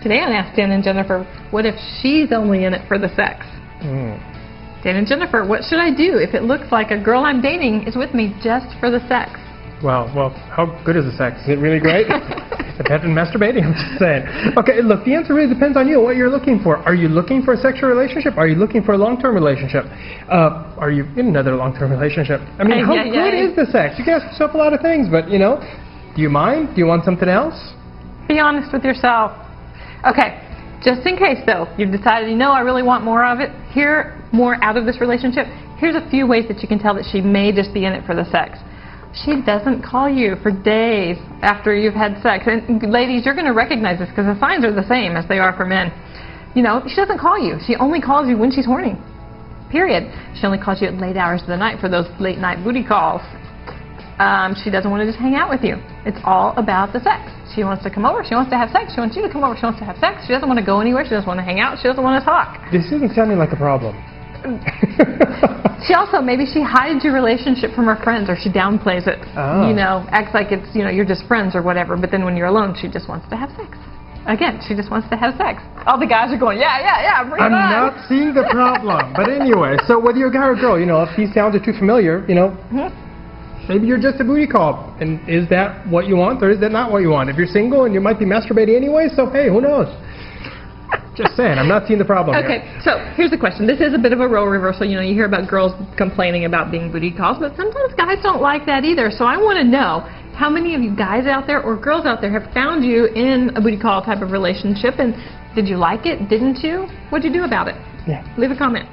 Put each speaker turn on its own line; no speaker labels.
today I asked Dan and Jennifer, what if she's only in it for the sex? Dan and Jennifer, what should I do if it looks like a girl I'm dating is with me just for the sex?
Well, how good is the sex? Is it really great? It's better than masturbating, I'm just saying. Okay, look, the answer really depends on you, what you're looking for. Are you looking for a sexual relationship? Are you looking for a long-term relationship? Are you in another long-term relationship? I mean, how good is the sex? You can ask yourself a lot of things, but, you know, do you mind? Do you want something else?
Be honest with yourself. Okay, just in case, though, you've decided, you know, I really want more of it, more out of this relationship, here's a few ways that you can tell that she may just be in it for the sex. She doesn't call you for days after you've had sex. And ladies, you're going to recognize this because the signs are the same as they are for men. You know, she doesn't call you. She only calls you when she's horny. Period. She only calls you at late hours of the night for those late night booty calls. She doesn't want to just hang out with you. It's all about the sex. She wants to come over. She wants to have sex. She wants you to come over. She wants to have sex. She doesn't want to go anywhere. She doesn't want to hang out. She doesn't want to talk.
This isn't sounding like a problem.
She also, maybe she hides your relationship from her friends, or she downplays it. You know, acts like it's, you know, you're just friends or whatever, but then when you're alone, she just wants to have sex. Again, she just wants to have sex. All the guys are going, yeah, bring it on.
I'm not seeing the problem. But anyway, so whether you're a guy or a girl, you know, if these sounds are too familiar, you know, maybe you're just a booty call. And is that what you want, or is that not what you want? If you're single and you might be masturbating anyway, so hey, who knows? Just saying, I'm not seeing the problem
here. So here's the question. This is a bit of a role reversal. You know, you hear about girls complaining about being booty calls, but sometimes guys don't like that either. So I want to know, how many of you guys out there or girls out there have found you in a booty call type of relationship, and did you like it? Didn't you? What'd you do about it?
Yeah.
Leave a comment.